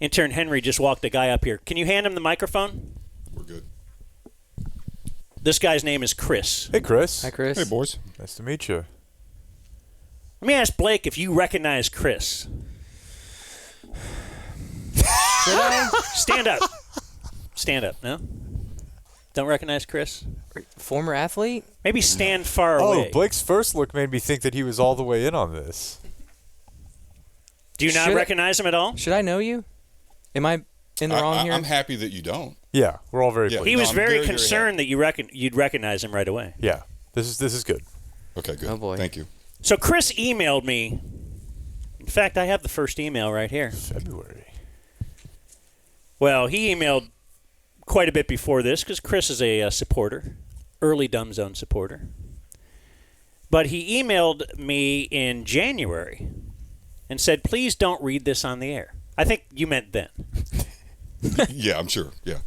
Intern Henry just walked a guy up here. Can you hand him the microphone? We're good. This guy's name is Chris. Hey, Chris. Hi, Chris. Hey, boys. Nice to meet you. Let me ask Blake if you recognize Chris. Should I? Stand up. Stand up, no? Don't recognize Chris? Former athlete? Maybe stand far away. Oh, Blake's first look made me think that he was all the way in on this. Do you not recognize him at all? Should I know you? Am I in the wrong here? I'm happy that you don't. Yeah, we're all very pleased. He was I'm very very concerned that you'd recognize him right away. Yeah, this is good. Okay, good. Oh, boy. Thank you. So Chris emailed me. In fact, I have the first email right here. February. Well, he emailed quite a bit before this because Chris is a supporter, early Dumb Zone supporter. But he emailed me in January and said, please don't read this on the air. I think you meant then. Yeah, I'm sure. Yeah.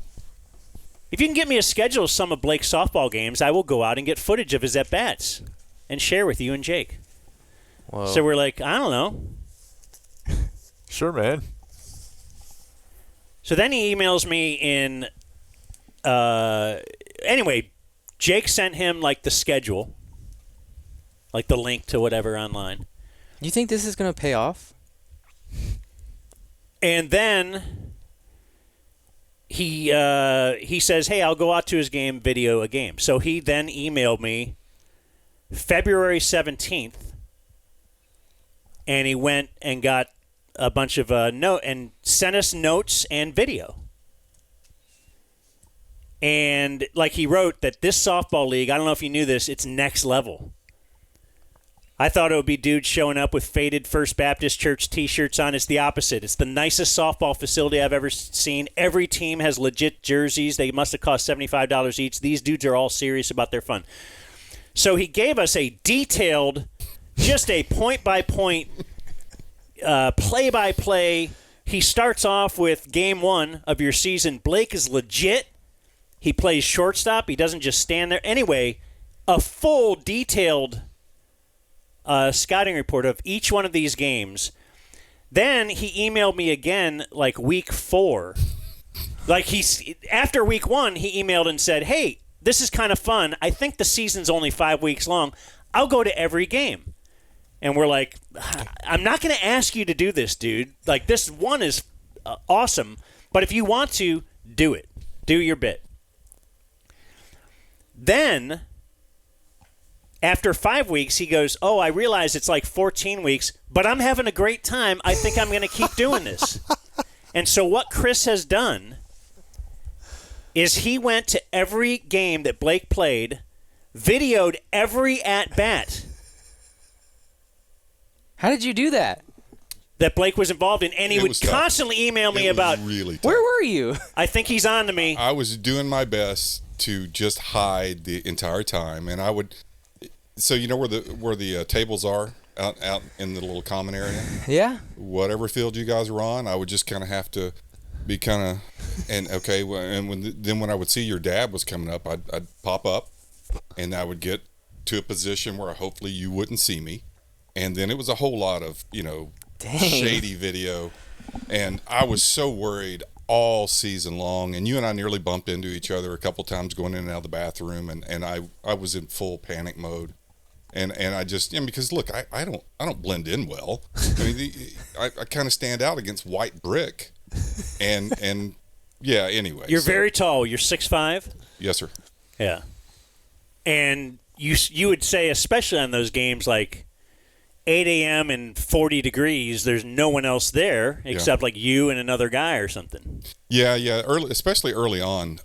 If you can get me a schedule of some of Blake's softball games, I will go out and get footage of his at-bats and share with you and Jake. Whoa. So we're like, I don't know. Sure, man. So then he emails me in, anyway, Jake sent him like the schedule, like the link to whatever online. You think this is going to pay off? And then he says, hey, I'll go out to his game, video a game. So he then emailed me February 17th, and he went and got a bunch of note and sent us notes and video. And like he wrote that this softball league, I don't know if you knew this, it's next level. I thought it would be dudes showing up with faded First Baptist Church T-shirts on. It's the opposite. It's the nicest softball facility I've ever seen. Every team has legit jerseys. They must have cost $75 each. These dudes are all serious about their fun. So he gave us a detailed, just a point-by-point, play-by-play. He starts off with game one of your season. Blake is legit. He plays shortstop. He doesn't just stand there. Anyway, a full, detailed scouting report of each one of these games. Then he emailed me again like week 4. Like after week 1, he emailed and said, hey, this is kind of fun. I think the season's only 5 weeks long. I'll go to every game. And we're like, I'm not going to ask you to do this, dude. Like, this one is awesome. But if you want to, do it. Do your bit. Then, after 5 weeks, he goes, oh, I realize it's like 14 weeks, but I'm having a great time. I think I'm going to keep doing this. And so what Chris has done is he went to every game that Blake played, videoed every at-bat. How did you do that? That Blake was involved in, and he would constantly email me about, really tough. Where were you? I think he's on to me. I was doing my best to just hide the entire time, and I would. So you know where the tables are out in the little common area. Yeah. Whatever field you guys were on, I would just kind of have to be kind of and okay. And when I would see your dad was coming up, I'd pop up, and I would get to a position where hopefully you wouldn't see me, and then it was a whole lot of shady video, and I was so worried all season long, and you and I nearly bumped into each other a couple times going in and out of the bathroom, and I was in full panic mode, and I just because look, I don't blend in well. I mean, I kind of stand out against white brick, and yeah. Anyway, You're very tall. You're 6'5". Yes, sir. Yeah, and you would say, especially on those games like 8 a.m. and 40 degrees, there's no one else there except like you and another guy or something. Yeah. Especially early on.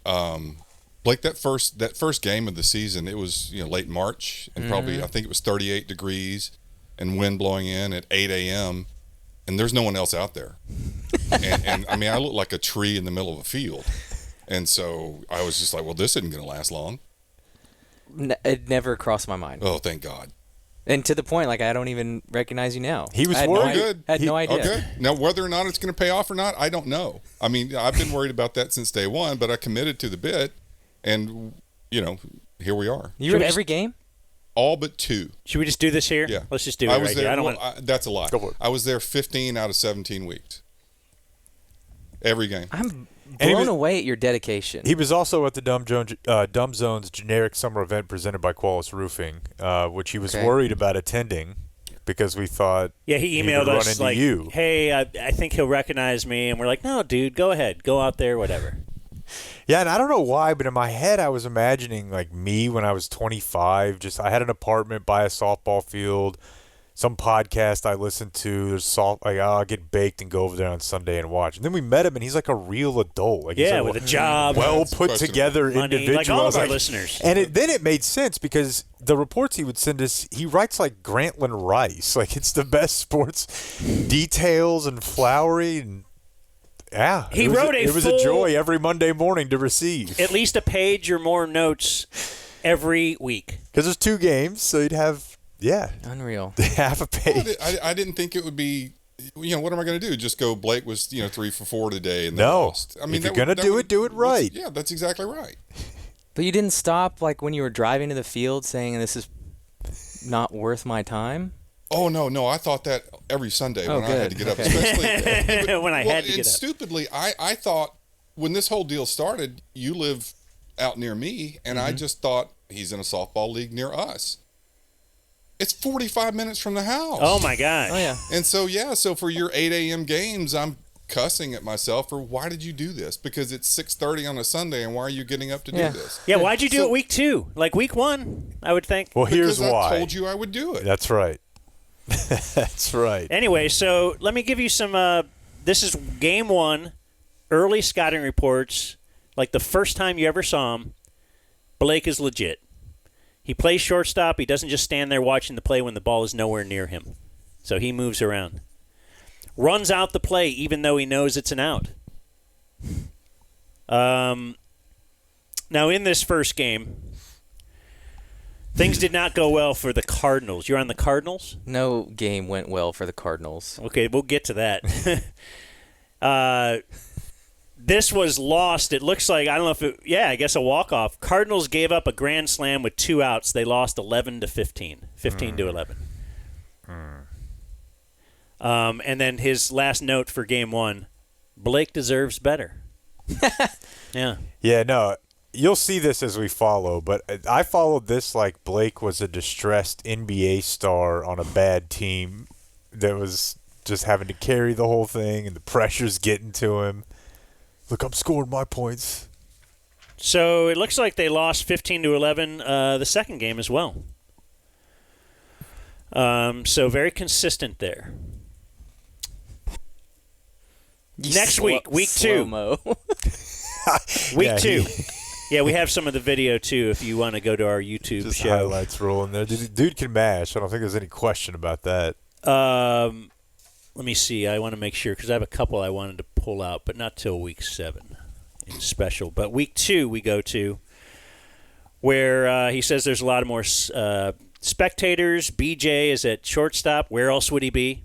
Blake, that first game of the season, it was late March, and probably I think it was 38 degrees and wind blowing in at 8 a.m. and there's no one else out there. and I mean, I look like a tree in the middle of a field, and so I was just like, well, this isn't going to last long. It never crossed my mind. Oh, thank God. And to the point, like, I don't even recognize you now. He was worried. I had no idea. Okay. Now, whether or not it's going to pay off or not, I don't know. I mean, I've been worried about that since day one, but I committed to the bit, and, here we are. You were at every game? All but 2. Should we just do this here? Yeah. Let's just do it right here. I don't want. That's a lot. Go for it. I was there 15 out of 17 weeks. Every game. I'm And he blown was- away at your dedication. He was also at the Dumb Zone's generic summer event presented by Qualis Roofing, which he was Okay. worried about attending because we thought Yeah, he would emailed run us into like, you. "Hey, I think he'll recognize me," and we're like, "No, dude, go ahead, go out there, whatever." Yeah, and I don't know why, but in my head I was imagining like me when I was 25. Just I had an apartment by a softball field. Some podcast I listened to. There's I'll get baked and go over there on Sunday and watch. And then we met him, and he's like a real adult. Like he's Yeah, a with a job, well That's put questionable. together money, individual. like all I of was our like- listeners. And then it made sense because the reports he would send us, he writes like Grantland Rice. Like it's the best sports details and flowery. And yeah, He it was wrote it a was full- a joy every Monday morning to receive. At least a page or more notes every week. Because there's 2 games, so you'd have, Unreal. half a page. I didn't think it would be. What am I going to do? Just go? Blake was 3 for 4 today, and they No. lost. I mean, If you're that gonna would- that do would- it, do it right. Yeah, that's exactly right. But you didn't stop like when you were driving to the field saying this is not worth my time? Oh no! I thought that every Sunday Oh, when I had to good. get up, Okay. especially When I had to and get up. Stupidly, I thought when this whole deal started, you live out near me, and Mm-hmm. I just thought he's in a softball league near us. It's 45 minutes from the house. Oh my gosh. Oh yeah. And so for your 8 a.m. games, I'm cussing at myself for why did you do this? Because it's 6:30 on a Sunday, and why are you getting up to Yeah. do this? Yeah, why'd you do So- it week 2? Like week 1, I would think. Well, here's Because why. I told you I would do it. That's right. That's right. Anyway, so let me give you some. This is game 1, early scouting reports. Like the first time you ever saw him, Blake is legit. He plays shortstop. He doesn't just stand there watching the play when the ball is nowhere near him. So he moves around. Runs out the play even though he knows it's an out. Now, in this first game, things did not go well for the Cardinals. You're on the Cardinals? No game went well for the Cardinals. Okay, we'll get to that. This was lost. It looks like, I don't know if it, I guess a walk-off. Cardinals gave up a grand slam with 2 outs. They lost 11-15, 15-11. And then his last note for game 1, Blake deserves better. Yeah. Yeah, no, you'll see this as we follow, but I followed this like Blake was a distressed NBA star on a bad team that was just having to carry the whole thing, and the pressure's getting to him. Look, I'm scoring my points. So it looks like they lost 15-11 the second game as well. So very consistent there. Next week, week 2. Slow-mo. Week Yeah, 2. Yeah, we have some of the video, too, if you want to go to our YouTube Just show. highlights rolling there. Dude can mash. I don't think there's any question about that. Let me see. I want to make sure, because I have a couple I wanted to pull out, but not till week 7 in special. But week 2 we go to, where he says there's a lot of more spectators. BJ is at shortstop. Where else would he be?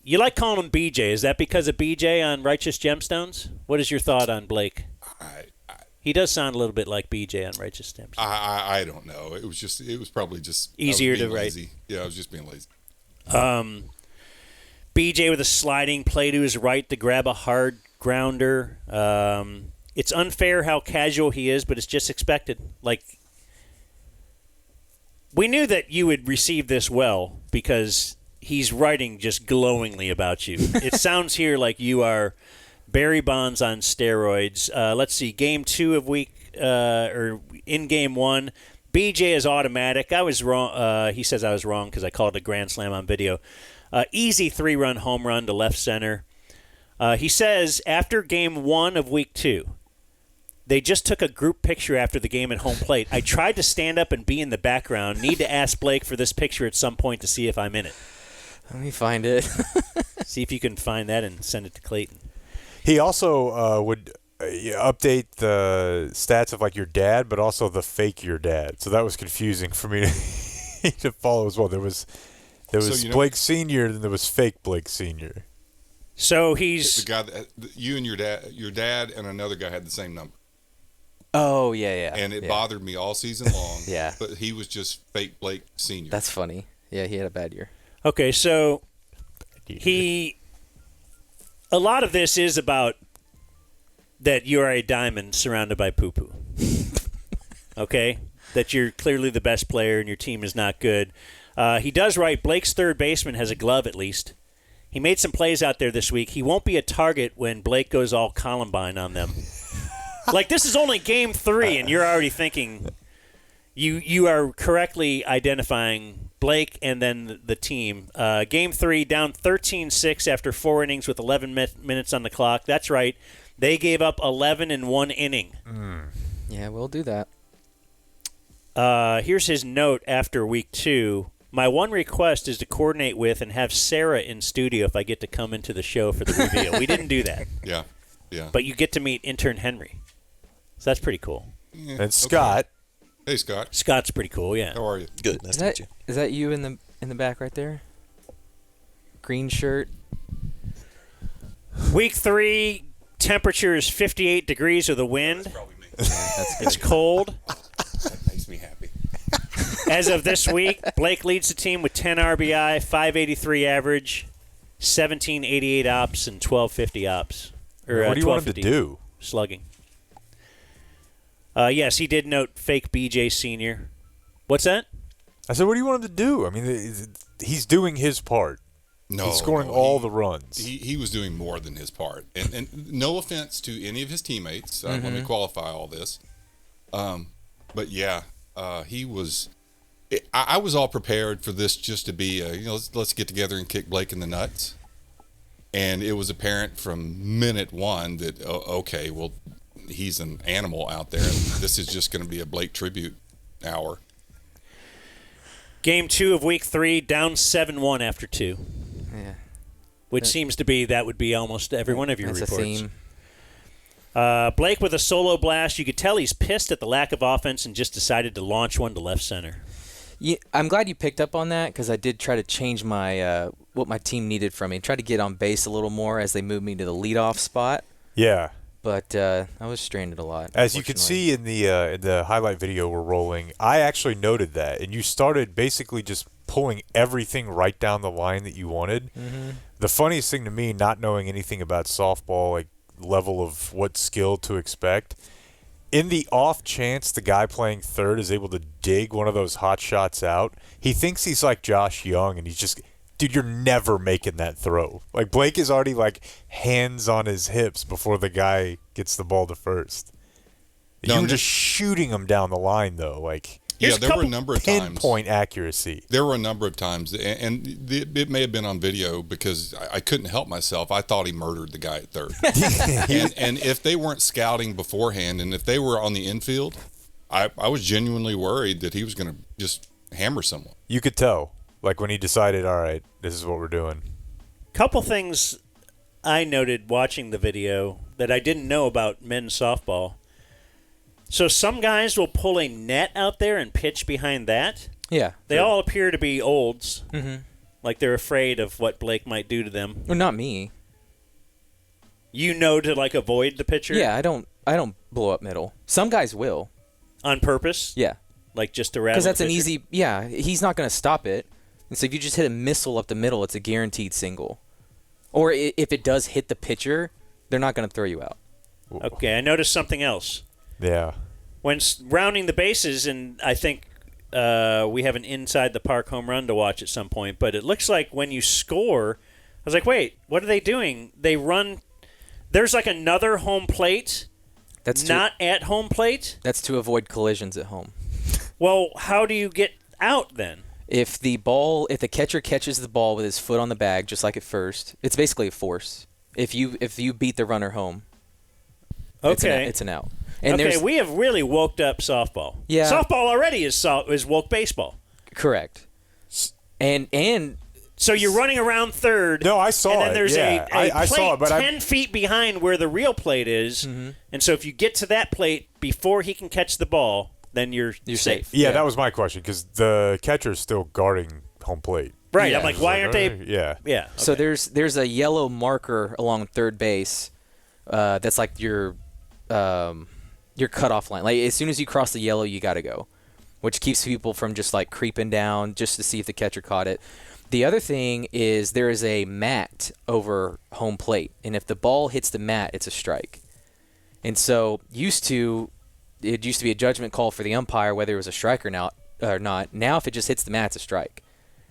You like calling him BJ. Is that because of BJ on Righteous Gemstones? What is your thought on Blake? He does sound a little bit like BJ on Righteous Gemstones. I don't know. It was probably just I was Easier being to write. lazy. Yeah, I was just being lazy. BJ with a sliding play to his right to grab a hard grounder. It's unfair how casual he is, but it's just expected. Like, we knew that you would receive this well because he's writing just glowingly about you. It sounds here like you are Barry Bonds on steroids. Let's see, game 2 of or in game 1, BJ is automatic. I was wrong. He says I was wrong because I called it a grand slam on video. Easy 3-run home run to left center. He says after game 1 of week 2, they just took a group picture after the game at home plate. I tried to stand up and be in the background. Need to ask Blake for this picture at some point to see if I'm in it. Let me find it. See if you can find that and send it to Clayton. He also would update the stats of like your dad, but also the fake your dad. So that was confusing for me to follow as well. There was Blake Senior, then there was fake Blake Senior. So The he's guy that you and your dad and another guy had the same number, Oh, yeah. and it yeah. bothered me all season long. Yeah. But he was just fake Blake Senior. That's funny. Yeah, he had a bad year. okay. So he a lot of this is about that you are a diamond surrounded by poo-poo. Okay? That you're clearly the best player and your team is not good. He does write, Blake's third baseman has a glove at least. He made some plays out there this week. He won't be a target when Blake goes all Columbine on them. Like, this is only game 3, and you're already thinking you are correctly identifying Blake and then the team. Game 3, down 13-6 after 4 innings with 11 minutes on the clock. That's right. They gave up 11 in 1 inning. Yeah, we'll do that. Here's his note after week 2. My one request is to coordinate with and have Sarah in studio if I get to come into the show for the reveal. We didn't do that. Yeah. But you get to meet intern Henry. So that's pretty cool. Yeah, And Scott. Okay. Hey, Scott. Scott's pretty cool, yeah. How are you? Good. Nice to meet you. Is that you in the back right there? Green shirt. Week 3, temperature is 58 degrees with a wind. Probably me. It's cold. That makes me happy. As of this week, Blake leads the team with 10 RBI, 583 average, 1788 ops, and 1250 ops. Or, What do you want him to 1250 do? Slugging. Yes, he did note fake BJ Sr. What's that? I said, what do you want him to do? I mean, he's doing his part. No, He's scoring all the runs. He was doing more than his part. And no offense to any of his teammates. Let me qualify all this. But yeah, he was. I was all prepared for this just to be, let's get together and kick Blake in the nuts. And it was apparent from minute 1 that okay, well, he's an animal out there, and this is just going to be a Blake tribute hour. Game 2 of week 3, down 7-1 after 2. Yeah. Which seems to be, that would be almost every one of your That's reports. a theme. Blake with a solo blast. You could tell he's pissed at the lack of offense and just decided to launch one to left center. Yeah, I'm glad you picked up on that because I did try to change my what my team needed from me. Try to get on base a little more as they moved me to the leadoff spot. Yeah. But I was stranded a lot. As you can see in the highlight video we're rolling, I actually noted that, and you started basically just pulling everything right down the line that you wanted. Mm-hmm. The funniest thing to me, not knowing anything about softball, like level of what skill to expect, in the off chance the guy playing third is able to dig one of those hot shots out, he thinks he's like Josh Young, and he's just, dude, you're never making that throw. Like, Blake is already, like, hands on his hips before the guy gets the ball to first. No, You were just shooting him down the line, though. Like, Yeah, there were a number of times. pinpoint accuracy. There were a number of times, and it may have been on video because I couldn't help myself. I thought he murdered the guy at third. and if they weren't scouting beforehand, and if they were on the infield, I was genuinely worried that he was going to just hammer someone. You could tell, like, when he decided, all right, this is what we're doing. Couple things I noted watching the video that I didn't know about men's softball. So some guys will pull a net out there and pitch behind that. Yeah. They all appear to be olds. Mm-hmm. Like they're afraid of what Blake might do to them. Well, not me. You know to, like, avoid the pitcher? Yeah, I don't blow up middle. Some guys will. On purpose? Yeah. Like just to rattle Because that's the an pitcher? easy. Yeah, he's not going to stop it. And so if you just hit a missile up the middle, it's a guaranteed single. Or if it does hit the pitcher, they're not going to throw you out. Okay, I noticed something else. Yeah. When rounding the bases, and I think we have an inside the park home run to watch at some point, but it looks like when you score, I was like, wait, what are they doing? They run. There's like another home plate, That's not at home plate. That's to avoid collisions at home. Well, how do you get out then? If the catcher catches the ball with his foot on the bag, just like at first, it's basically a force. If you beat the runner home, Okay. it's an out. And Okay, there's we have really woked up softball. Yeah. Softball already is woke baseball. correct. And So you're running around third. No, I saw and then it, there's yeah. a I plate saw it, but 10 feet behind where the real plate is. Mm-hmm. And so if you get to that plate before he can catch the ball, then you're safe. Yeah, that was my question, because the catcher's still guarding home plate. Right. Yeah. I'm like, why aren't they? Yeah. Yeah. So okay. there's a yellow marker along third base. That's like your cutoff line. Like as soon as you cross the yellow, you got to go, which keeps people from just like creeping down just to see if the catcher caught it. The other thing is there is a mat over home plate, and if the ball hits the mat, it's a strike. And so it used to be a judgment call for the umpire whether it was a strike or not. Now, if it just hits the mat, it's a strike.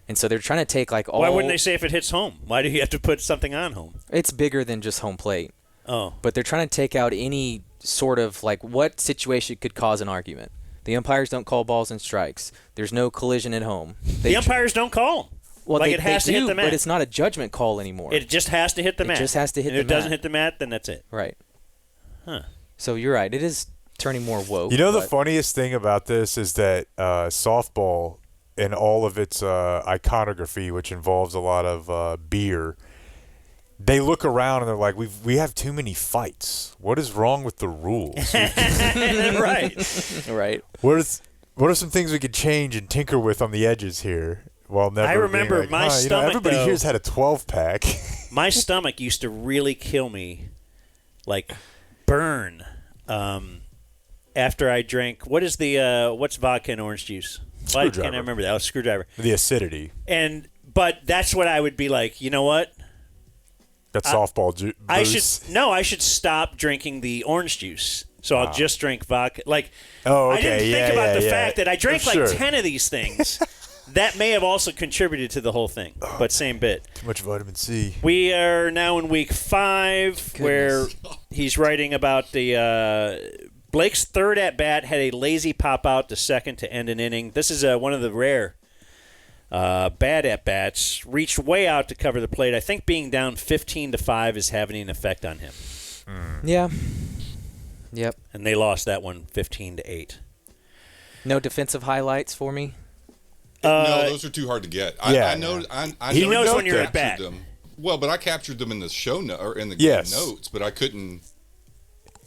And so they're trying to take like all. Why wouldn't they say if it hits home? Why do you have to put something on home? It's bigger than just home plate. Oh. But they're trying to take out any sort of like what situation could cause an argument. The umpires don't call balls and strikes. There's no collision at home. The umpires don't call them. Well, like they, it has they to do, hit the mat. but it's not a judgment call anymore. It just has to hit the mat. It just has to hit and the if it doesn't mat. hit the mat, then that's it. Right. Huh. So you're right. It is turning more woke. You know, the but- funniest thing about this is that softball and all of its iconography, which involves a lot of beer, they look around and they're like, we have too many fights. What is wrong with the rules? Right. Right. What are some things we could change and tinker with on the edges here? While never I remember being like, my stomach, everybody though- here's had a 12-pack. My stomach used to really kill me, like burn, after I drank. What's vodka and orange juice? Why can't I Screwdriver. remember that? Oh, screwdriver. The acidity. But that's what I would be like. You know what? That softball booze. I should stop drinking the orange juice. So I'll just drink vodka. Like, Oh, okay. I didn't think yeah, about the yeah. fact that I drank Sure. like 10 of these things. That may have also contributed to the whole thing, but same bit. Too much vitamin C. We are now in week 5, where he's writing about the Blake's third at bat had a lazy pop out to second to end an inning. This is one of the rare bad at bats. Reached way out to cover the plate. I think being down 15-5 is having an effect on him. Yeah. Yep. And they lost that one 15-8. No defensive highlights for me. No, those are too hard to get. I know. He knows I when you're at captured bat. them. Well, but I captured them in the show or in the Yes. notes, but I couldn't.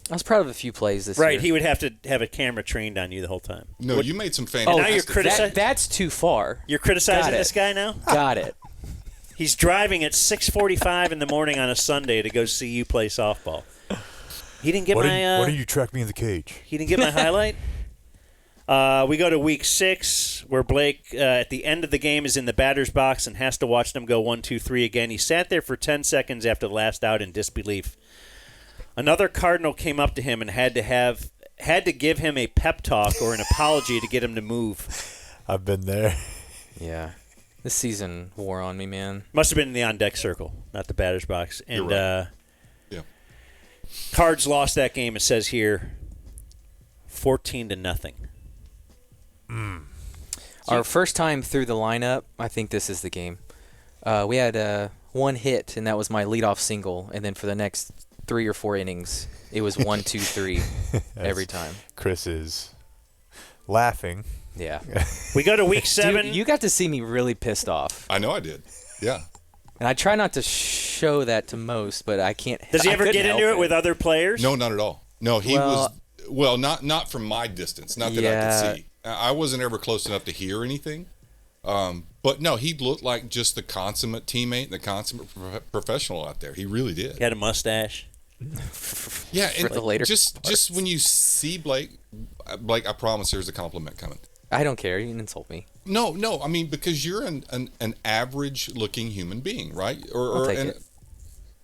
I was proud of a few plays this Right, year. he would have to have a camera trained on you the whole time. No, you made some Oh, fantastic. now you're critici- that's too far. You're criticizing Got it. this guy now? Got it. He's driving at 6:45 in the morning on a Sunday to go see you play softball. He didn't get Why my. did you track me in the cage? He didn't get my highlight. We go to week 6, where Blake at the end of the game is in the batter's box and has to watch them go 1, 2, 3 again. He sat there for 10 seconds after the last out in disbelief. Another Cardinal came up to him and had to give him a pep talk or an apology to get him to move. I've been there. Yeah. This season wore on me, man. Must have been in the on-deck circle, not the batter's box. And You're right. Yeah. Cards lost that game, it says here, 14-0. Our first time through the lineup, I think this is the game. We had one hit, and that was my leadoff single. And then for the next 3 or 4 innings, it was 1, 2, 3 every time. Chris is laughing. Yeah. We go to week 7. Dude, you got to see me really pissed off. I know I did. Yeah. And I try not to show that to most, but I can't. Does he I ever couldn't get into help it with other players? No, not at all. No, he Well- was not from my distance. Not that I Yeah. could see. I wasn't ever close enough to hear anything. But no, he looked like just the consummate teammate and the consummate professional out there. He really did. He had a mustache. Yeah, For the later just when you see Blake, I promise there's a compliment coming. I don't care. You can insult me. No, I mean because you're an average looking human being, right? I'll take it.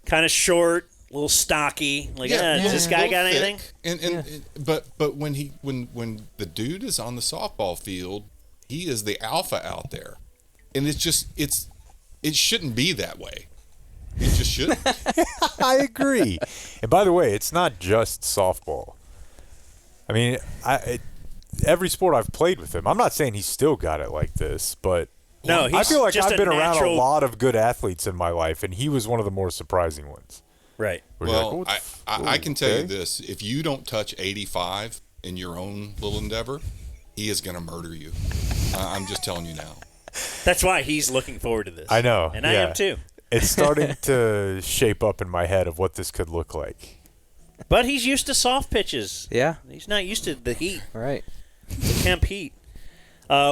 Kind of short, a little stocky. Like, does this guy got anything? But when the dude is on the softball field, he is the alpha out there, and it shouldn't be that way. It just shouldn't. I agree. And by the way, it's not just softball. I mean, every sport I've played with him, I'm not saying he's still got it like this, but No, I he's feel like just I've been around a natural- lot of good athletes in my life, and he was one of the more surprising ones. Right. Where you're Well, like, I can tell you okay. this: if you don't touch 85 in your own little endeavor, he is going to murder you. I'm just telling you now. That's why he's looking forward to this. I know. And I am too. It's starting to shape up in my head of what this could look like. But he's used to soft pitches. Yeah. He's not used to the heat, All right. the temp heat.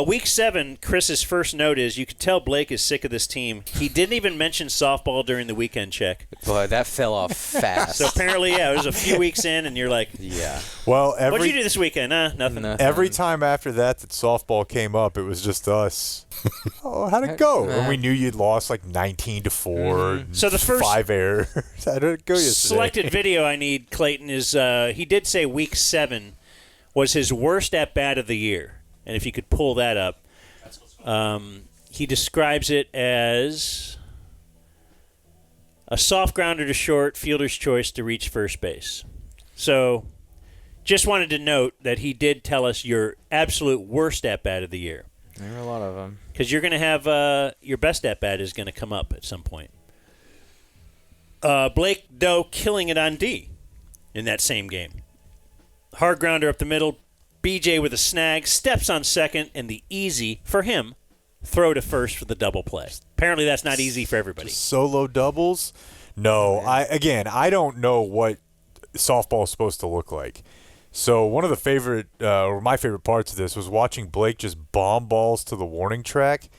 Week 7, Chris's first note is, you could tell Blake is sick of this team. He didn't even mention softball during the weekend check. Boy, that fell off fast. So apparently, it was a few weeks in, and you're like, yeah. Well, what'd you do this weekend? Nothing. Every time after that softball came up, it was just us. Oh, how'd it go? And we knew you'd lost like 19-4. So the first 5 errors. How did it go yesterday? selected video I need, Clayton, is he did say Week 7 was his worst at-bat of the year. And if you could pull that up, he describes it as a soft grounder to short, fielder's choice to reach first base. So just wanted to note that he did tell us your absolute worst at-bat of the year. There were a lot of them. Because you're going to have your best at-bat is going to come up at some point. Blake Doe killing it on D in that same game. Hard grounder up the middle. BJ with a snag, steps on second, and the easy, for him, throw to first for the double play. Apparently that's not easy for everybody. Solo doubles? No. I don't know what softball is supposed to look like. So one of the my favorite parts of this was watching Blake just bomb balls to the warning track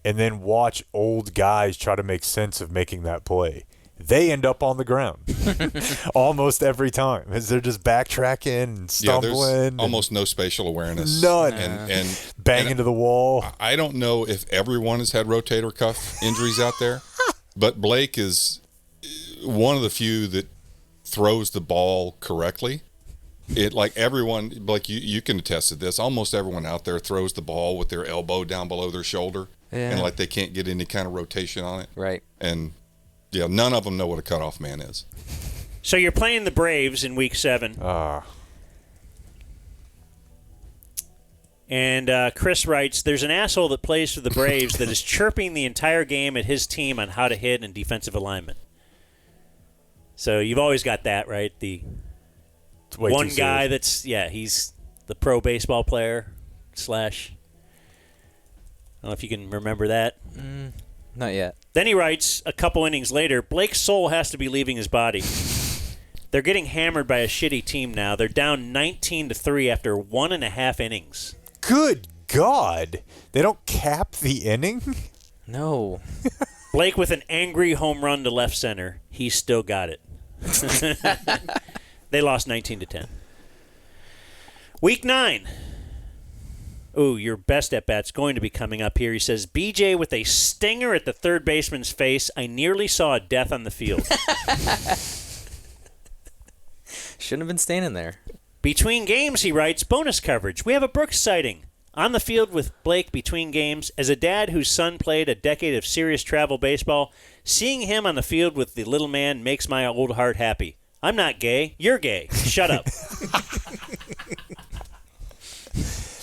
and then watch old guys try to make sense of making that play. They end up on the ground almost every time as they're just backtracking and stumbling. Yeah, there's almost no spatial awareness. None. And bang into the wall. I don't know if everyone has had rotator cuff injuries out there, but Blake is one of the few that throws the ball correctly. It like everyone, like you can attest to this. Almost everyone out there throws the ball with their elbow down below their shoulder, and like they can't get any kind of rotation on it. Right. And yeah, none of them know what a cutoff man is. So you're playing the Braves in Week 7. And Chris writes, there's an asshole that plays for the Braves that is chirping the entire game at his team on how to hit and defensive alignment. So you've always got that, right? The one guy that's, he's the pro baseball player / I don't know if you can remember that. Not yet. Then he writes, a couple innings later, Blake's soul has to be leaving his body. They're getting hammered by a shitty team now. They're down 19-3 after 1.5 innings. Good God. They don't cap the inning? No. Blake with an angry home run to left center. He's still got it. They lost 19-10. Week 9. Ooh, your best at-bat's going to be coming up here. He says, BJ with a stinger at the third baseman's face. I nearly saw a death on the field. Shouldn't have been standing there. Between games, he writes, bonus coverage. We have a Brooks sighting. On the field with Blake between games. As a dad whose son played a decade of serious travel baseball, seeing him on the field with the little man makes my old heart happy. I'm not gay. You're gay. Shut up.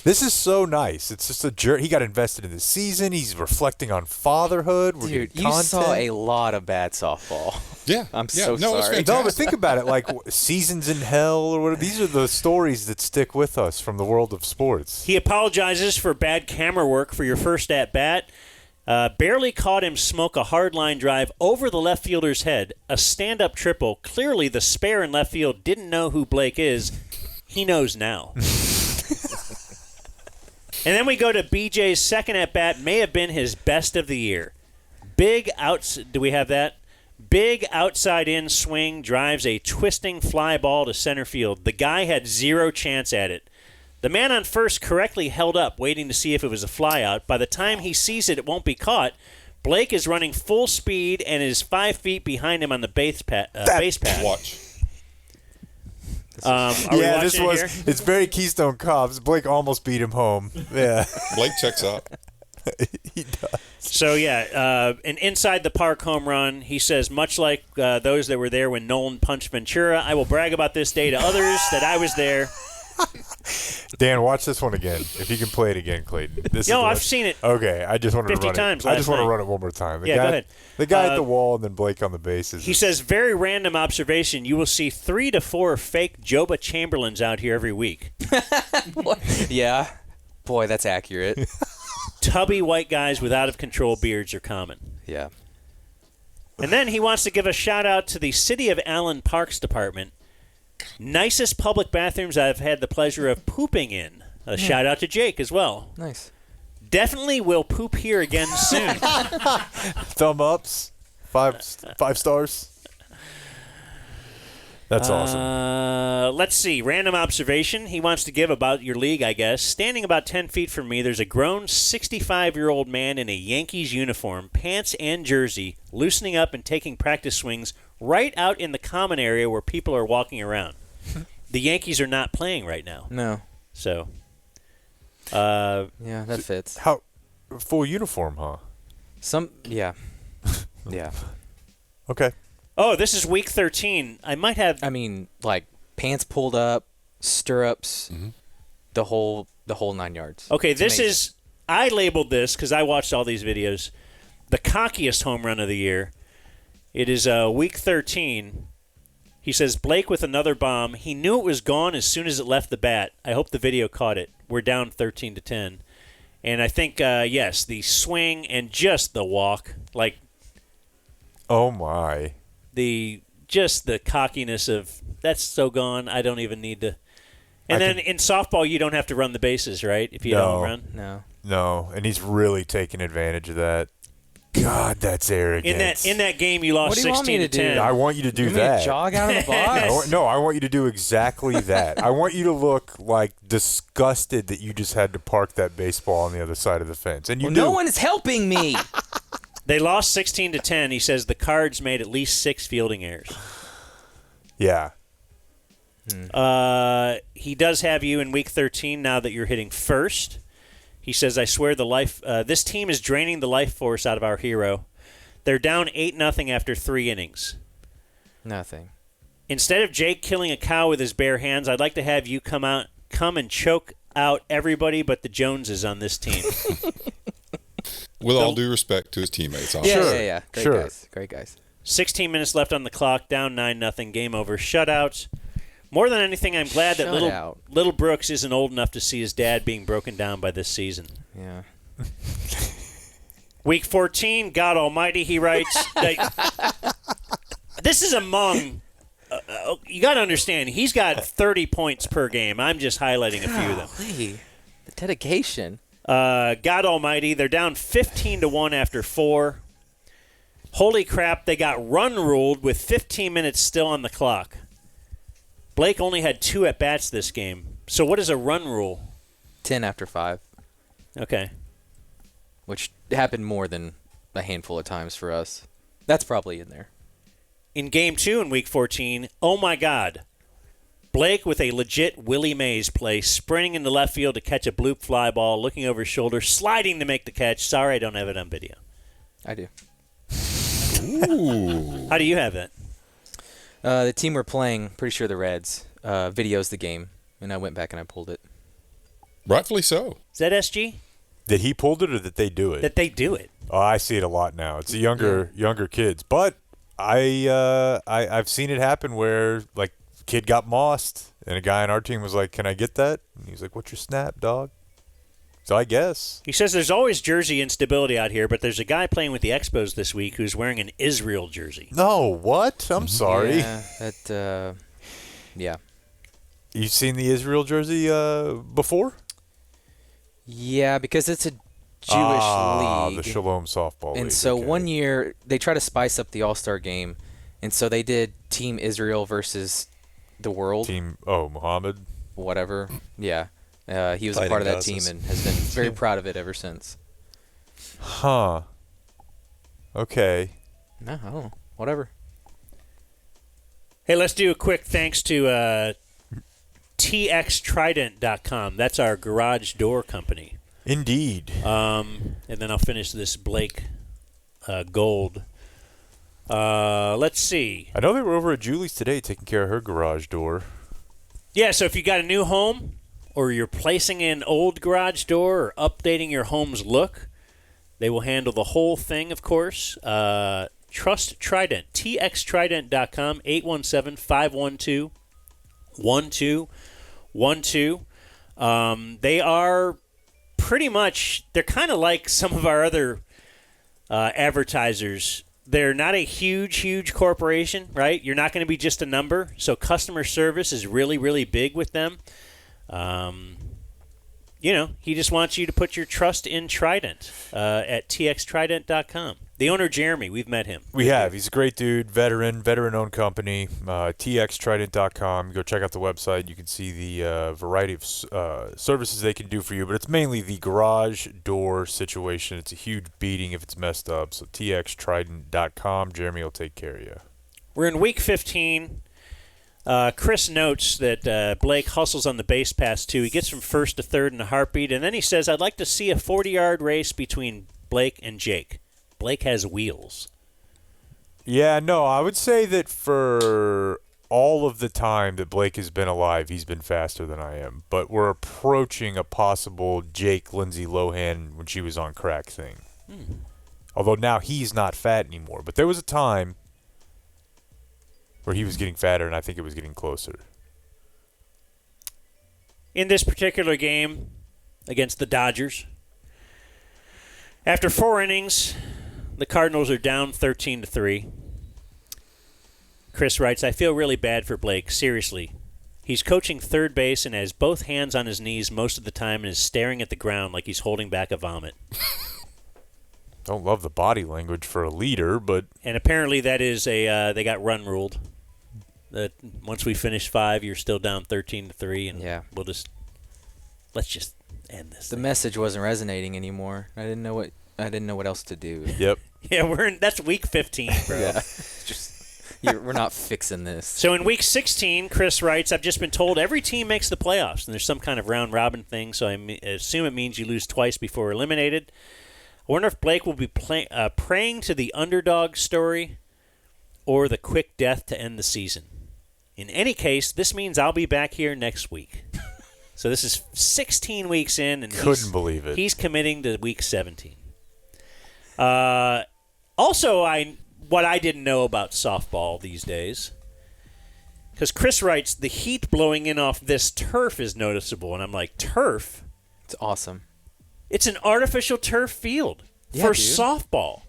This is so nice. It's just a jerk. He got invested in the season. He's reflecting on fatherhood. We're Dude, getting you content. saw a lot of bad softball. Yeah. I'm yeah. so no, sorry. It's fantastic. No, but think about it. Like seasons in hell or whatever. These are the stories that stick with us from the world of sports. He apologizes for bad camera work for your first at-bat. Barely caught him smoke a hard line drive over the left fielder's head. A stand-up triple. Clearly the spare in left field didn't know who Blake is. He knows now. And then we go to BJ's second at-bat. May have been his best of the year. Do we have that? Big outside-in swing drives a twisting fly ball to center field. The guy had zero chance at it. The man on first correctly held up, waiting to see if it was a flyout. By the time he sees it, it won't be caught. Blake is running full speed and is 5 feet behind him on the base path. Watch. It's very Keystone Cops. Blake almost beat him home. Yeah. Blake checks out. He does. So, an inside the park home run. He says, much like those that were there when Nolan punched Ventura, I will brag about this day to others that I was there. Dan, watch this one again. If you can play it again, Clayton. I've seen it. Okay, I just wanted 50 to run times it. I just want to last run it one more time. Go ahead. The guy at the wall and then Blake on the bases. He says, very random observation. You will see 3 to 4 fake Joba Chamberlains out here every week. Yeah. Boy, that's accurate. Tubby white guys with out-of-control beards are common. Yeah. And then he wants to give a shout-out to the City of Allen Parks Department. Nicest public bathrooms I've had the pleasure of pooping in. A shout-out to Jake as well. Nice. Definitely will poop here again soon. Thumb ups, five stars. That's awesome. Let's see. Random observation he wants to give about your league, I guess. Standing about 10 feet from me, there's a grown 65-year-old man in a Yankees uniform, pants and jersey, loosening up and taking practice swings right out in the common area where people are walking around. The Yankees are not playing right now. No. So, Yeah, that fits. How full uniform, huh? Yeah. Yeah. Okay. oh, this is week 13. I might have. I mean, like pants pulled up, stirrups, the whole 9 yards. Okay, It's this amazing. is. I labeled this because I watched all these videos. The cockiest home run of the year. It is week 13. He says, Blake with another bomb. He knew it was gone as soon as it left the bat. I hope the video caught it. We're down 13-10. And I think, yes, the swing and just the walk, like Oh my. the cockiness of, that's so gone, I don't even need to. And then in softball, you don't have to run the bases, right, if you don't run? No. No, and he's really taking advantage of that. God, that's arrogant. In that game, you lost What do you want me to 16-10. do? I want you to do You want me that. to jog out of the box? I want you to do exactly that. I want you to look like disgusted that you just had to park that baseball on the other side of the fence. And you Well, do. no one is helping me. They lost 16-10. He says the Cards made at least 6 fielding errors. Yeah. He does have you in week 13 now that you're hitting first. He says, I swear this team is draining the life force out of our hero. They're down 8-0 after 3 innings. Nothing. Instead of Jake killing a cow with his bare hands, I'd like to have you come and choke out everybody but the Joneses on this team. With all due respect to his teammates. Yeah, obviously. yeah. Great Sure. guys. Great guys. 16 minutes left on the clock, down 9-0, game over, shutout. More than anything, I'm glad that Shutout. little Brooks isn't old enough to see his dad being broken down by this season. Yeah. Week 14, God Almighty, he writes. This is among. You got to understand, he's got 30 points per game. I'm just highlighting a few of them. Golly, the dedication. God Almighty, they're down 15-1 after 4. Holy crap, they got run ruled with 15 minutes still on the clock. Blake only had 2 at-bats this game. So what is a run rule? 10 after 5, Okay. which happened more than a handful of times for us. That's probably in there. In Game 2 in Week 14, oh my God. Blake with a legit Willie Mays play, sprinting into left field to catch a bloop fly ball, looking over his shoulder, sliding to make the catch. Sorry, I don't have it on video. I do. Ooh. How do you have it? The team we're playing, pretty sure the Reds, videos the game, and I went back and I pulled it. Rightfully so. Is that SG? That he pulled it or that they do it? That they do it. Oh, I see it a lot now. It's the younger kids. But I've seen it happen where like kid got mossed and a guy on our team was like, "Can I get that?" And he's like, "What's your snap, dog?" So I guess. He says there's always jersey instability out here, but there's a guy playing with the Expos this week who's wearing an Israel jersey. No, what? I'm sorry. Yeah, that, yeah. You've seen the Israel jersey before? Yeah, because it's a Jewish league. The Shalom softball league. And so okay. one year, they try to spice up the All-Star game, and so they did Team Israel versus the world, Team Muhammad. whatever. Yeah. He was a Fighting part of that Gazas. team and has been very proud of it ever since. Huh. Okay. No, I don't know. Whatever. Hey, let's do a quick thanks to txtrident.com. That's our garage door company. Indeed. And then I'll finish this Blake gold. Let's see. I know they were over at Julie's today taking care of her garage door. Yeah, so if you got a new home or you're placing an old garage door or updating your home's look, they will handle the whole thing, of course. Trust Trident, txtrident.com, 817-512-1212. They are pretty much, they're kind of like some of our other advertisers. They're not a huge corporation, right? You're not going to be just a number. So customer service is really, really big with them. he just wants you to put your trust in Trident at txtrident.com. The owner, Jeremy, we've met him. We have. He's a great dude, veteran-owned company, txtrident.com. Go check out the website. You can see the variety of services they can do for you, but it's mainly the garage door situation. It's a huge beating if it's messed up, so txtrident.com. Jeremy will take care of you. We're in week 15. Chris notes that Blake hustles on the base pass, too. He gets from first to third in a heartbeat, and then he says, I'd like to see a 40-yard race between Blake and Jake. Blake has wheels. Yeah, no, I would say that for all of the time that Blake has been alive, he's been faster than I am. But we're approaching a possible Jake Lindsay Lohan when she was on crack thing. Although now he's not fat anymore. But there was a time where he was getting fatter, and I think it was getting closer. In this particular game against the Dodgers, after 4 innings, the Cardinals are down 13-3. Chris writes, I feel really bad for Blake. Seriously. He's coaching third base and has both hands on his knees most of the time and is staring at the ground like he's holding back a vomit. Don't love the body language for a leader, but... And apparently that is they got run ruled. That once we finish 5, you're still down 13-3, and let's just end this. The message wasn't resonating anymore. I didn't know what else to do. Yep. Yeah, that's week 15, bro. Yeah. We're not fixing this. So in week 16, Chris writes, I've just been told every team makes the playoffs, and there's some kind of round-robin thing, so I assume it means you lose twice before eliminated. I wonder if Blake will be praying to the underdog story or the quick death to end the season. In any case, this means I'll be back here next week. So this is 16 weeks in, and couldn't believe it. He's committing to week 17. Also, what I didn't know about softball these days, because Chris writes, the heat blowing in off this turf is noticeable. And I'm like, turf? It's awesome. It's an artificial turf field for softball.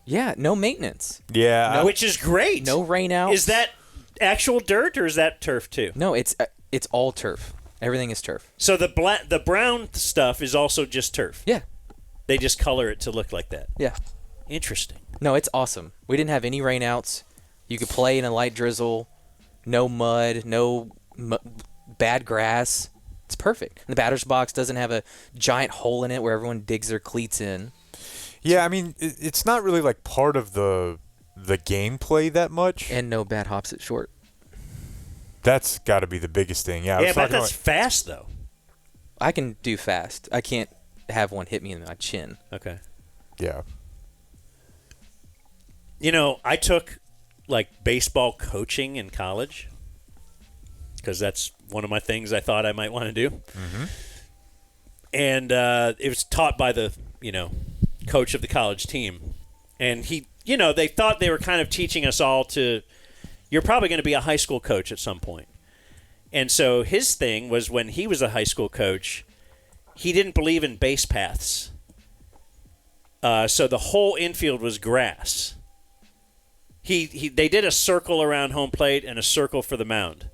Yeah, no maintenance. Yeah. Which is great. No rain outs. Is that actual dirt, or is that turf too? No, it's all turf. Everything is turf. So the brown stuff is also just turf? Yeah. They just color it to look like that? Yeah. Interesting. No, it's awesome. We didn't have any rainouts. You could play in a light drizzle. No mud. No bad grass. It's perfect. And the batter's box doesn't have a giant hole in it where everyone digs their cleats in. Yeah, I mean, it's not really like part of the gameplay that much. And no bad hops at short. That's got to be the biggest thing. Yeah, but that's fast, though. I can do fast. I can't have one hit me in my chin. Okay. Yeah. I took, baseball coaching in college because that's one of my things I thought I might want to do. Mm-hmm. And it was taught by the, coach of the college team. And he, they thought they were kind of teaching us all to, you're probably going to be a high school coach at some point. And so his thing was when he was a high school coach, he didn't believe in base paths. So the whole infield was grass. They did a circle around home plate and a circle for the mound.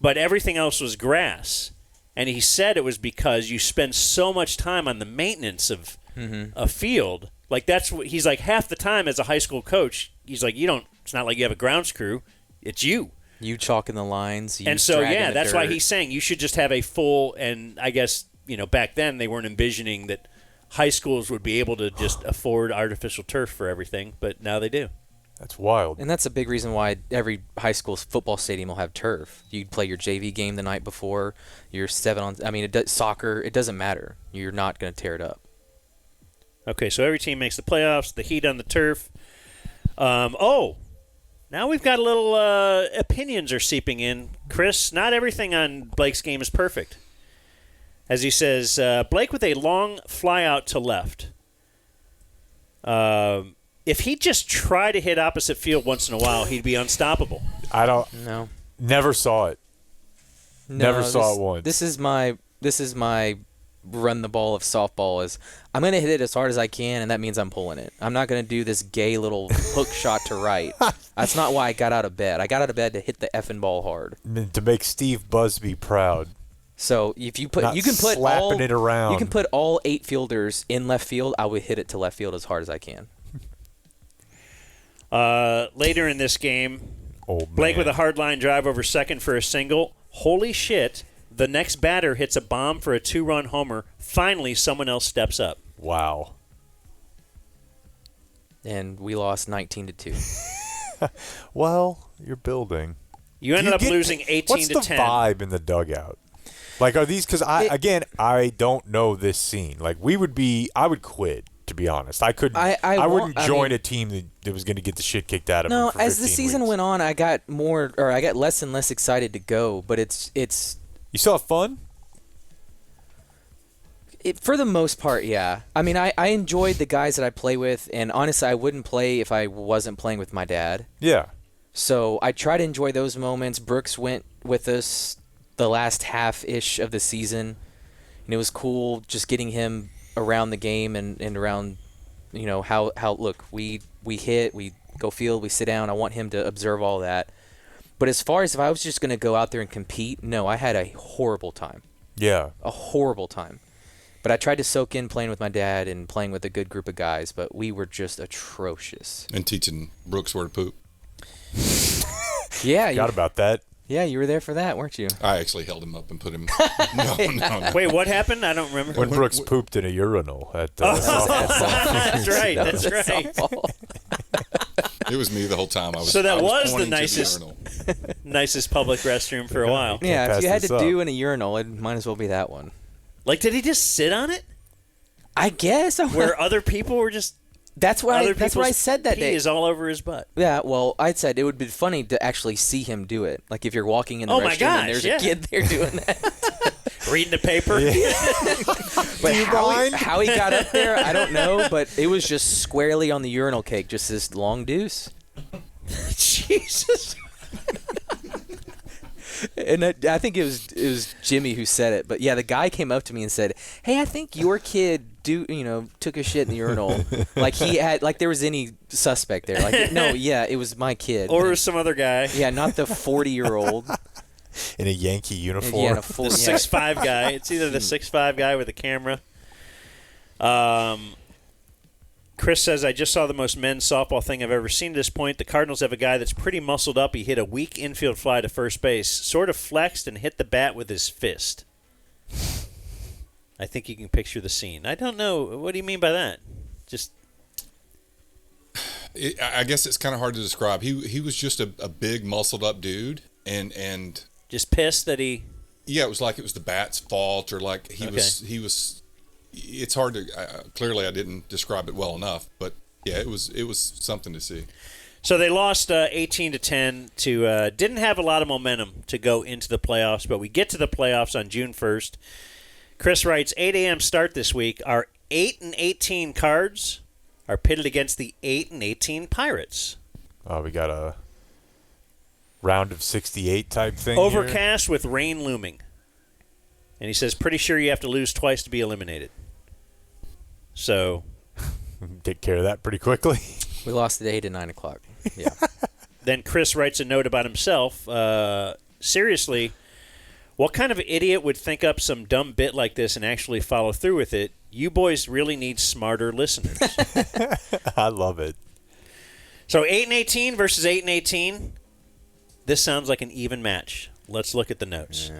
But everything else was grass. And he said it was because you spend so much time on the maintenance of a field. That's what he's like, half the time as a high school coach, he's like, it's not like you have a grounds crew, it's you. You chalking the lines. And so, that's why he's saying you should just have a full, and I guess, back then they weren't envisioning that high schools would be able to just afford artificial turf for everything, but now they do. That's wild. And that's a big reason why every high school football stadium will have turf. You play your JV game the night before, your 7-on. I mean, soccer. It doesn't matter. You're not going to tear it up. Okay, so every team makes the playoffs. The heat on the turf. Now we've got a little opinions are seeping in. Chris, not everything on Blake's game is perfect. As he says, Blake with a long fly out to left. If he'd just try to hit opposite field once in a while, he'd be unstoppable. No. Never saw it. Never saw it once. This is my run the ball of softball is I'm going to hit it as hard as I can, and that means I'm pulling it. I'm not going to do this gay little hook shot to right. That's not why I got out of bed. I got out of bed to hit the effing ball hard. To make Steve Busby proud. So if you put, Not you can put slapping all, it around. you can put all 8 fielders in left field. I would hit it to left field as hard as I can. Later in this game, Blake with a hard line drive over second for a single. Holy shit. The next batter hits a bomb for a 2-run homer. Finally, someone else steps up. Wow. And we lost 19-2. Well, you're building. You ended up losing 18 what's to the 10. vibe in the dugout? Like, are these? Because I don't know this scene. Like, I would quit. To be honest, I couldn't. I wouldn't join a team that was going to get the shit kicked out of them. No, for as the 15 season weeks. went on, I got less and less excited to go. But it's You still have fun? for the most part, yeah. I mean, I enjoyed the guys that I play with, and honestly, I wouldn't play if I wasn't playing with my dad. Yeah. So I try to enjoy those moments. Brooks went with us the last half-ish of the season, and it was cool just getting him around the game and around, how look, we hit, we go field, we sit down. I want him to observe all that. But as far as if I was just going to go out there and compete, no, I had a horrible time. Yeah. A horrible time. But I tried to soak in playing with my dad and playing with a good group of guys, but we were just atrocious. And teaching Brooks where to poop. Yeah. Forgot about that. Yeah, you were there for that, weren't you? I actually held him up and put him. No. Wait, what happened? I don't remember. When Brooks pooped in a urinal at That's right. That That's was a right. softball. It was me the whole time. So that was the pointing to nicest- urinal. Nicest public restroom for a while. Yeah, pass if you had this to up. do in a urinal, it might as well be that one. Like, did he just sit on it? I guess. Where other people were just... That's what I people's said that pee day. is all over his butt. Yeah, well, I said it would be funny to actually see him do it. Like if you're walking in the Oh my restroom gosh, and there's yeah. a kid there doing that. Reading the paper. But you how mind? he got up there, I don't know. But it was just squarely on the urinal cake, just this long deuce. Jesus. And I think it was Jimmy who said it. But yeah, the guy came up to me and said, "Hey, I think your kid took a shit in the urinal." Like he had, like there was any suspect there. Like no, yeah, it was my kid. Or some other guy. Yeah, not the 40-year-old. in a Yankee uniform. Yeah, in a The full, 6'5" guy. It's either the 6'5" guy with a camera. Chris says, I just saw the most men's softball thing I've ever seen at this point. The Cardinals have a guy that's pretty muscled up. He hit a weak infield fly to first base, sort of flexed and hit the bat with his fist. I think you can picture the scene. I don't know. What do you mean by that? Just I guess it's kind of hard to describe. He was just a big, muscled up dude, and just pissed that he... yeah, it was like it was the bat's fault, or like he was. It's hard to clearly I didn't describe it well enough, but yeah, it was something to see. So they lost 18-10 to didn't have a lot of momentum to go into the playoffs, but we get to the playoffs on June 1st. Chris writes, 8 a.m. start this week. Our 8-18 Cards are pitted against the 8-18 Pirates. We got a round of 68 type thing. Overcast with rain looming. And he says, pretty sure you have to lose twice to be eliminated. So... Take care of that pretty quickly. We lost at 8 and 9 o'clock. Yeah. Then Chris writes a note about himself. Seriously, what kind of idiot would think up some dumb bit like this and actually follow through with it? You boys really need smarter listeners. I love it. So 8-18 versus 8-18. This sounds like an even match. Let's look at the notes.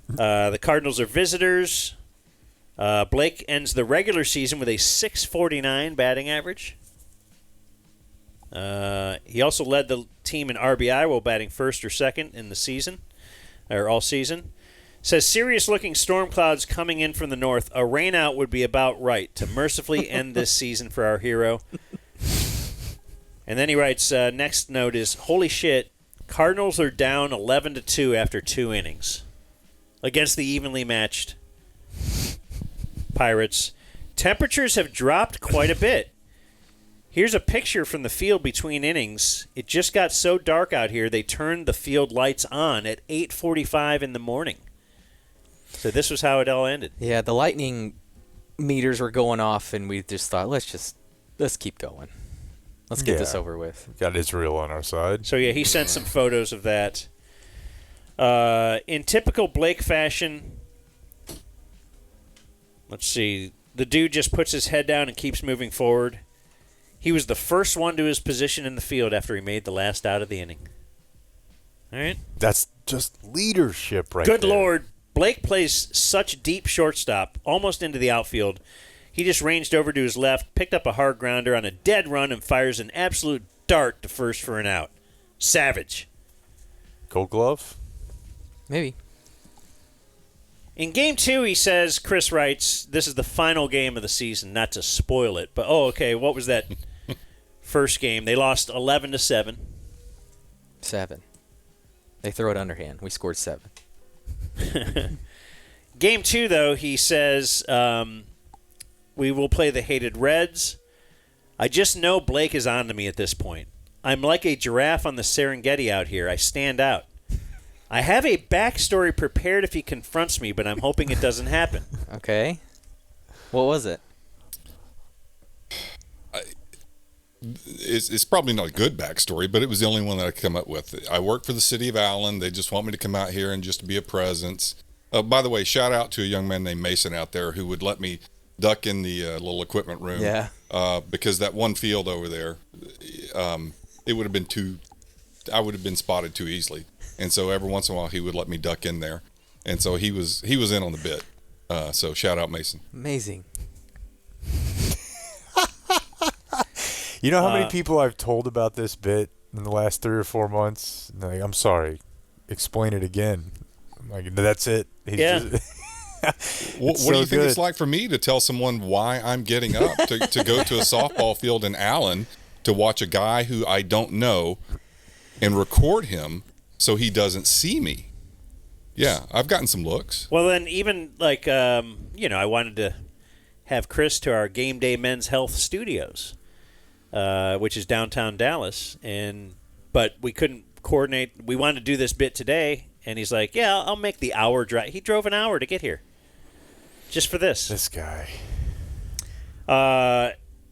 The Cardinals are visitors. Blake ends the regular season with a .649 batting average. He also led the team in RBI while batting first or second in the season, or all season. Says, serious-looking storm clouds coming in from the north. A rainout would be about right to mercifully end this season for our hero. And then he writes, next note is, holy shit, Cardinals are down 11-2 after 2 innings against the evenly matched Pirates. Temperatures have dropped quite a bit. Here's a picture from the field between innings. It just got so dark out here, they turned the field lights on at 8:45 in the morning. So this was how it all ended. Yeah, the lightning meters were going off, and we just thought, let's keep going. Let's get this over with. Got Israel on our side. So, yeah, he sent some photos of that. In typical Blake fashion, let's see. The dude just puts his head down and keeps moving forward. He was the first one to his position in the field after he made the last out of the inning. All right. That's just leadership right Good there. Lord. Blake plays such deep shortstop, almost into the outfield. He just ranged over to his left, picked up a hard grounder on a dead run, and fires an absolute dart to first for an out. Savage. Gold Glove? Maybe. In Game 2, he says, Chris writes, this is the final game of the season, not to spoil it. But, okay, what was that first game? They lost 11-7. 7. They throw it underhand. We scored 7. Game 2, though, he says, we will play the hated Reds. I just know Blake is on to me at this point. I'm like a giraffe on the Serengeti out here. I stand out. I have a backstory prepared if he confronts me, but I'm hoping it doesn't happen. Okay. What was it? It's probably not a good backstory, but it was the only one that I could come up with. I work for the city of Allen. They just want me to come out here and just to be a presence. By the way, shout out to a young man named Mason out there who would let me duck in the little equipment room. Yeah. Because that one field over there, it would have been I would have been spotted too easily. And so every once in a while he would let me duck in there. And so he was in on the bit. So shout out Mason. Amazing. You know how many people I've told about this bit in the last 3 or 4 months? Like, I'm sorry. Explain it again. I'm like, that's it. Yeah. What do you think it's like for me to tell someone why I'm getting up to go to a softball field in Allen to watch a guy who I don't know and record him so he doesn't see me? Yeah, I've gotten some looks. Well, then even like, I wanted to have Chris to our Game Day Men's Health Studios, which is downtown Dallas, but we couldn't coordinate. We wanted to do this bit today, and he's like, yeah, I'll make the hour drive. He drove an hour to get here just for this. This guy.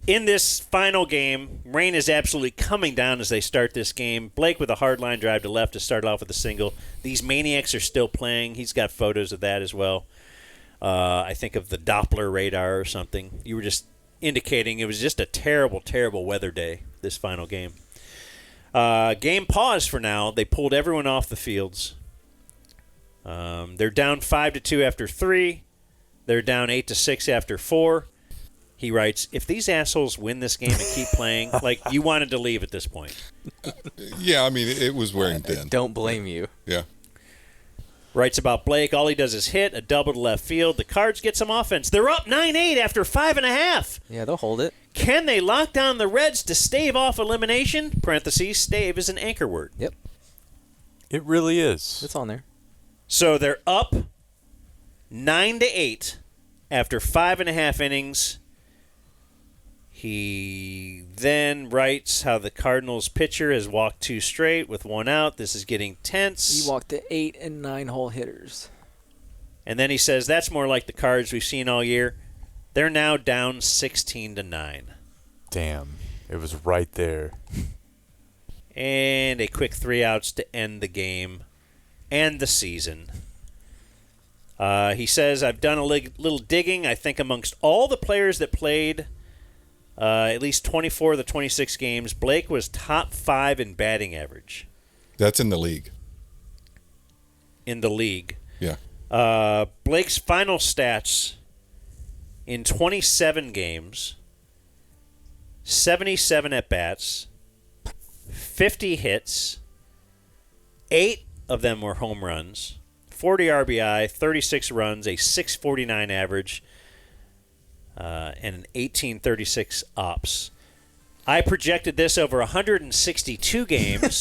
In this final game, rain is absolutely coming down as they start this game. Blake with a hard line drive to left to start off with a single. These maniacs are still playing. He's got photos of that as well. I think of the Doppler radar or something. You were just indicating it was just a terrible, terrible weather day, this final game. Game paused for now. They pulled everyone off the fields. They're down 5-2 after 3. They're down 8-6 after 4. He writes, if these assholes win this game and keep playing, like, you wanted to leave at this point. Yeah, I mean, it was wearing thin. Don't blame you. Yeah. Writes about Blake, all he does is hit, a double to left field. The Cards get some offense. They're up 9-8 after 5.5. Yeah, they'll hold it. Can they lock down the Reds to stave off elimination? Parentheses, stave is an anchor word. Yep. It really is. It's on there. So they're up 9-8 after 5.5 innings. He then writes how the Cardinals pitcher has walked 2 straight with 1 out. This is getting tense. He walked to 8 and 9 hole hitters. And then he says that's more like the Cards we've seen all year. They're now down 16-9. Damn. It was right there. And a quick 3 outs to end the game and the season. He says, I've done a little digging. I think amongst all the players that played at least 24 of the 26 games, Blake was top 5 in batting average. That's in the league. In the league. Yeah. Blake's final stats in 27 games, 77 at-bats, 50 hits, 8 of them were home runs, 40 RBI, 36 runs, a 649 average, and an 1836 ops. I projected this over 162 games.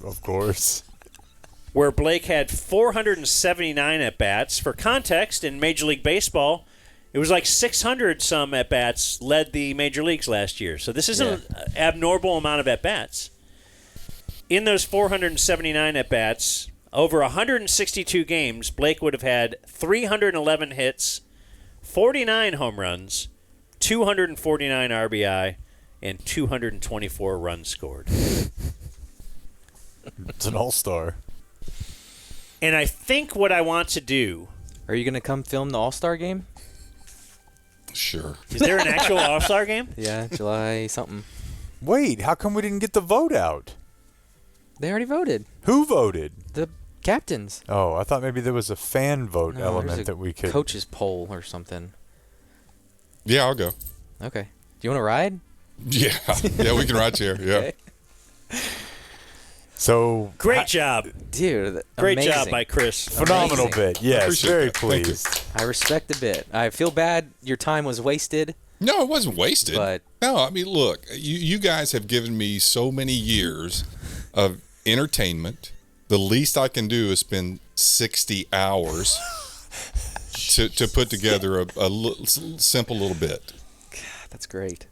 Of course. Where Blake had 479 at-bats. For context, in Major League Baseball, it was like 600-some at-bats led the major leagues last year. So this isn't an abnormal amount of at-bats. In those 479 at-bats, over 162 games, Blake would have had 311 hits, 49 home runs, 249 RBI, and 224 runs scored. It's an all-star. And I think what I want to do. Are you going to come film the All-Star game? Sure. Is there an actual All-Star game? Yeah, July something. Wait, how come we didn't get the vote out? They already voted. Who voted? The captains. Oh, I thought maybe there was a fan vote No, there's element a that we could. coach's poll or something. Yeah, I'll go. Okay. Do you want to ride? Yeah. Yeah, we can ride share. Yeah. Okay. So Great job. Dude, Great amazing. job by Chris. phenomenal Amazing. bit. Yes, Appreciate very that. Thank you. pleased. I respect the bit. I feel bad your time was wasted. No, it wasn't wasted. But- no, I mean, look, you guys have given me so many years of entertainment. The least I can do is spend 60 hours to put together a simple little bit. That's great.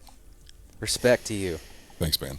Respect to you. Thanks, man.